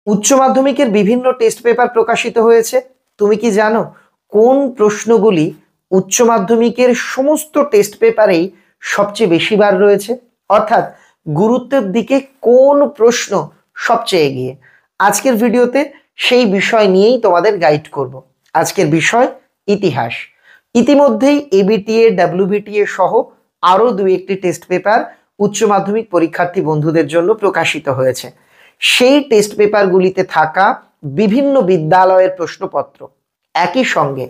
উচ্চ মাধ্যমিকের বিভিন্ন টেস্ট পেপার প্রকাশিত হয়েছে। তুমি কি জানো কোন প্রশ্নগুলি উচ্চ মাধ্যমিকের সমস্ত টেস্ট পেপারেই সবচেয়ে বেশি বার রয়েছে? অর্থাৎ গুরুত্বের দিকে কোন প্রশ্ন সবচেয়ে এগিয়ে? আজকের ভিডিওতে সেই বিষয় নিয়েই তোমাদের গাইড করব। আজকের বিষয় ইতিহাস। ইতিমধ্যেই এবিটিএ, ডাব্লিউবিটিএ সহ আরো দুই একটি টেস্ট পেপার উচ্চ মাধ্যমিক পরীক্ষার্থী বন্ধুদের জন্য প্রকাশিত হয়েছে। সেই টেস্ট পেপারগুলিতে থাকা বিভিন্ন বিদ্যালয়ের প্রশ্নপত্র, একই সঙ্গে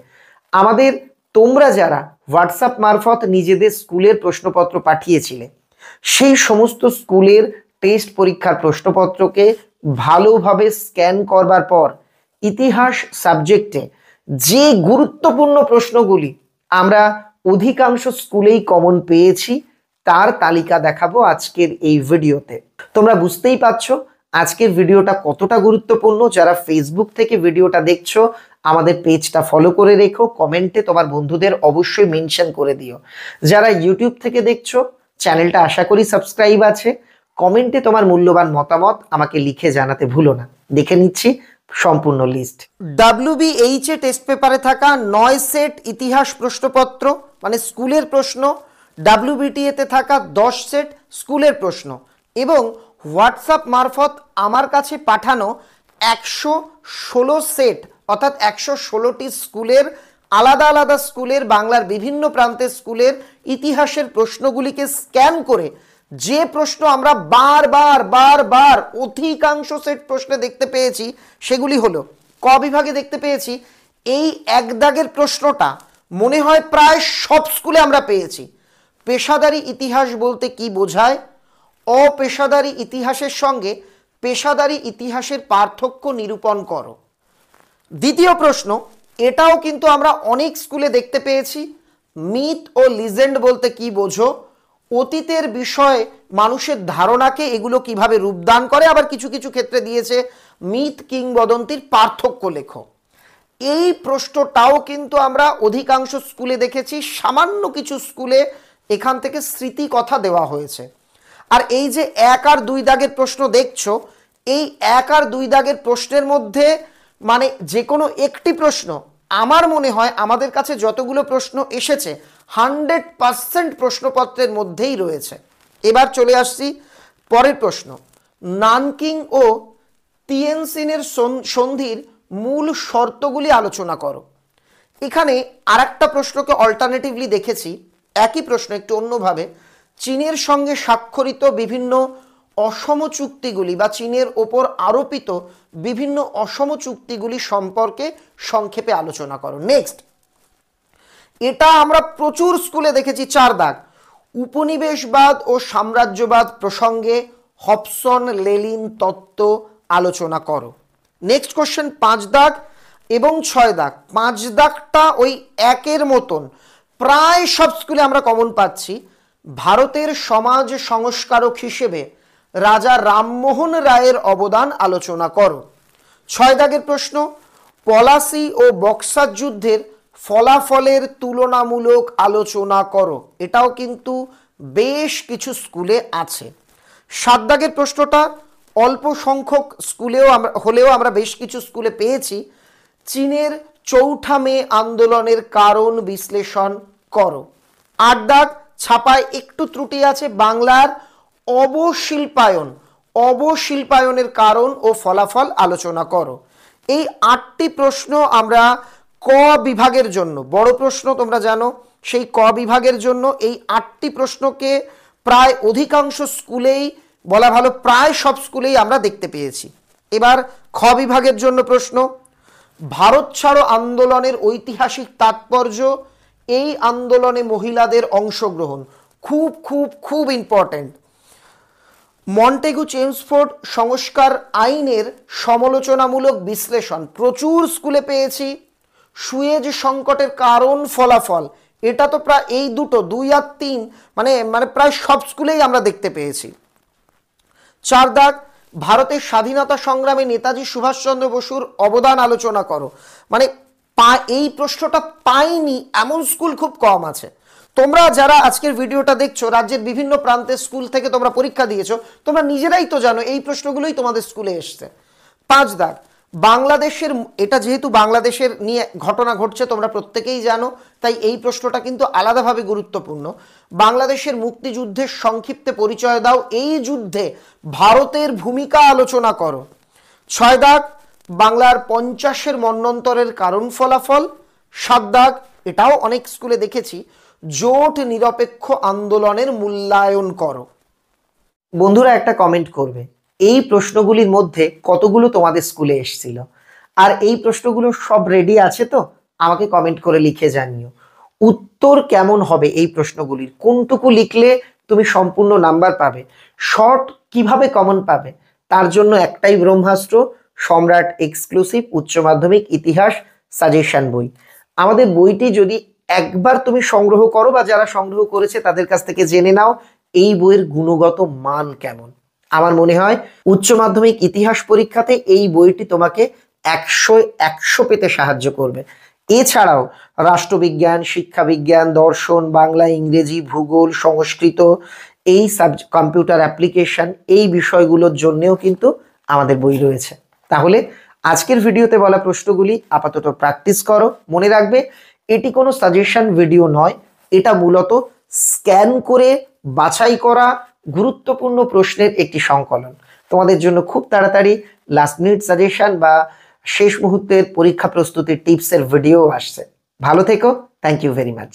আমাদের তোমরা যারা হোয়াটসঅ্যাপ মারফত নিজেদের স্কুলের প্রশ্নপত্র পাঠিয়েছিলে সেই সমস্ত স্কুলের টেস্ট পরীক্ষার প্রশ্নপত্রকে ভালোভাবে স্ক্যান করবার পর ইতিহাস সাবজেক্টে যে গুরুত্বপূর্ণ প্রশ্নগুলি আমরা অধিকাংশ স্কুলেই কমন পেয়েছি তার তালিকা দেখাবো আজকের এই ভিডিওতে। তোমরা বুঝতেই পারছো আজকের ভিডিওটা কতটা গুরুত্বপূর্ণ। যারা ফেসবুক থেকে ভিডিওটা দেখছো আমাদের পেজটা ফলো করে রেখো, কমেন্টে তোমার বন্ধুদের অবশ্যই মেনশন করে দিও। যারা ইউটিউব থেকে দেখছো চ্যানেলটা আশা করি সাবস্ক্রাইব আছে, কমেন্টে তোমার মূল্যবান মতামত আমাকে লিখে জানাতে ভুলো না। দেখে নিচ্ছি সম্পূর্ণ লিস্ট। ডাব্লিউবিএইচ এ টেস্ট পেপারে থাকা 9 সেট ইতিহাস প্রশ্নপত্র মানে স্কুলের প্রশ্ন, ডাব্লিউবিটিএ তে থাকা 10 সেট স্কুলের প্রশ্ন এবং হোয়াটসঅ্যাপ মারফত আমার কাছে পাঠানো 116 সেট অর্থাৎ 116টি স্কুলের আলাদা আলাদা স্কুলের বাংলার বিভিন্ন প্রান্তের স্কুলের ইতিহাসের প্রশ্নগুলিকে স্ক্যান করে যে প্রশ্ন আমরা বারবার অধিকাংশ সেট প্রশ্নে দেখতে পেয়েছি সেগুলি হলো ক বিভাগে দেখতে পেয়েছি এই এক দাগের প্রশ্নটা মনে হয় প্রায় সব স্কুলে আমরা পেয়েছি। পেশাদারি ইতিহাস বলতে কি বোঝায়? অপেশাদারি ইতিহাসের সঙ্গে পেশাদারি ইতিহাসের পার্থক্য নিরূপণ করো। দ্বিতীয় প্রশ্ন, এটাও কিন্তু আমরা অনেক স্কুলে দেখতে পেয়েছি। মিথ ও লিজেন্ড বলতে কি বোঝো? অতীতের বিষয়ে মানুষের ধারণাকে এগুলো কিভাবে রূপদান করে, আবার কিছু কিছু ক্ষেত্রে দিয়েছে মিথ কিংবদন্তির পার্থক্য লেখো। এই প্রশ্নটাও কিন্তু আমরা অধিকাংশ স্কুলে দেখেছি, সামান্য কিছু স্কুলে এখান থেকে স্মৃতি কথা দেওয়া হয়েছে। আর এই যে 1 আর 2 দাগের প্রশ্ন দেখছো, এই 1 আর 2 দাগের প্রশ্নের মধ্যে মানে যে কোনো একটি প্রশ্ন আমার মনে হয় আমাদের কাছে যতগুলো প্রশ্ন এসেছে 100% প্রশ্নপত্রের মধ্যেই রয়েছে। এবার চলে আসছি পরের প্রশ্ন, নানকিং ও তিয়েনসিনের সন্ধির মূল শর্তগুলি আলোচনা করো। এখানে আরেকটা প্রশ্নকে অল্টারনেটিভলি দেখেছি, একই প্রশ্ন একটু অন্যভাবে। চীনের সঙ্গে স্বাক্ষরিত বিভিন্ন অসম চুক্তিগুলি বা চীনের ওপর আরোপিত বিভিন্ন অসম চুক্তিগুলি সম্পর্কে সংক্ষেপে আলোচনা করো। নেক্সট, এটা আমরা প্রচুর স্কুলে দেখেছি 4 দাগ, উপনিবেশবাদ ও সাম্রাজ্যবাদ প্রসঙ্গে হবসন লেলিন তত্ত্ব আলোচনা করো। নেক্সট কোশ্চেন 5 দাগ এবং 6 দাগ। 5 দাগটা ওই একের মতন প্রায় সব স্কুলে আমরা কমন পাচ্ছি। ভারতের সমাজ সংস্কারক হিসেবে রাজা রামমোহন রায়ের অবদান আলোচনা করো। 6 দাগের প্রশ্ন, পলাশী ও বক্সার যুদ্ধের ফলাফলের তুলনামূলক আলোচনা করো। এটাও কিন্তু বেশ কিছু স্কুলে আছে। 7 দাগের প্রশ্নটা অল্প সংখ্যক স্কুলেও হলেও আমরা বেশ কিছু স্কুলে পেয়েছি। চীনের চৌঠা মে আন্দোলনের কারণ বিশ্লেষণ করো। 8 দাগ, ছাপায় একটু ত্রুটি আছে, বাংলার অবশিল্পায়নের কারণ ও ফলাফল আলোচনা করো। এই 8টি প্রশ্ন আমরা ক বিভাগের জন্য, বড় প্রশ্ন তোমরা জানো, সেই ক বিভাগের জন্য এই 8টি প্রশ্নকে প্রায় অধিকাংশ স্কুলেই বলা ভালো প্রায় সব স্কুলেই আমরা দেখতে পেয়েছি। এবার খ বিভাগের জন্য প্রশ্ন, ভারত ছাড়ো আন্দোলনের ঐতিহাসিক তাৎপর্য, এই আন্দোলনে মহিলাদের অংশগ্রহণ খুব খুব খুব ইম্পর্টেন্ট। মন্টেগু চেমসফোর্ড সংস্কার আইনের সমালোচনামূলক বিশ্লেষণ প্রচুর স্কুলে পেয়েছি। সুয়েজ সংকটের কারণ ফলাফল, এটা তো প্রায় এই দুটো 2 আর 3 মানে প্রায় সব স্কুলেই আমরা দেখতে পেয়েছি। 4 দাগ, ভারতের স্বাধীনতা সংগ্রামে নেতাজি সুভাষচন্দ্র বসুর অবদান আলোচনা করো। মানে এই প্রশ্নটা পাইনি এমন স্কুল খুব কম আছে। তোমরা যারা আজকের ভিডিওটা দেখছো রাজ্যের বিভিন্ন প্রান্তের স্কুল থেকে তোমরা পরীক্ষা দিয়েছো, তোমরা নিজেরাই তো জানো এই প্রশ্নগুলোই তোমাদের স্কুলে এসছে। 5 দাগ, বাংলাদেশের, এটা যেহেতু বাংলাদেশের নিয়ে ঘটনা ঘটছে তোমরা প্রত্যেকেই জানো, তাই এই প্রশ্নটা কিন্তু আলাদাভাবে গুরুত্বপূর্ণ। বাংলাদেশের মুক্তিযুদ্ধের সংক্ষিপ্তে পরিচয় দাও, এই যুদ্ধে ভারতের ভূমিকা আলোচনা করো। 6 দাগ, বাংলার 50-এর মন্বন্তরের কারণ ফলাফল। 7 দাগ, এটাও অনেক স্কুলে দেখেছি, জোট নিরপেক্ষ আন্দোলনের মূল্যায়ন করো। বন্ধুরা একটা কমেন্ট করবে, এই প্রশ্নগুলির মধ্যে কতগুলো তোমাদের স্কুলে এসেছিল, আর এই প্রশ্নগুলো সব রেডি আছে তো? আমাকে কমেন্ট করে লিখে জানিও উত্তর কেমন হবে এই প্রশ্নগুলির, কোনটুকু লিখলে তুমি সম্পূর্ণ নাম্বার পাবে, শর্ট কিভাবে কমন পাবে। তার জন্য একটাই ব্রহ্মাস্ত্র, সম্রাট এক্সক্লুসিভ উচ্চ মাধ্যমিক ইতিহাস সাজেশন বই। আমাদের বইটি যদি একবার তুমি সংগ্রহ করো বা যারা সংগ্রহ করেছে তাদের কাছ থেকে জেনে নাও এই বইয়ের গুণগত মান কেমন। আমার মনে হয় উচ্চ মাধ্যমিক ইতিহাস পরীক্ষাতে এই বইটি তোমাকে 100 পেতে সাহায্য করবে। এছাড়াও রাষ্ট্রবিজ্ঞান, শিক্ষাবিজ্ঞান, দর্শন, বাংলা, ইংরেজি, ভূগোল, সংস্কৃত, এই কম্পিউটার অ্যাপ্লিকেশন, এই বিষয়গুলোর জন্যেও কিন্তু আমাদের বই রয়েছে। তাহলে আজকের ভিডিওতে বলা প্রশ্নগুলি আপাতত প্র্যাকটিস করো। মনে রাখবে এটি কোনো সাজেশন ভিডিও নয়, এটা মূলত স্ক্যান করে বাছাই করা গুরুত্বপূর্ণ প্রশ্নের একটি সংকলন। তোমাদের জন্য খুব তাড়াতাড়ি লাস্ট মিনিট সাজেশন বা শেষ মুহূর্তের পরীক্ষা প্রস্তুতির টিপসের ভিডিও আসছে। ভালো থেকো, থ্যাংক ইউ ভেরি মাচ।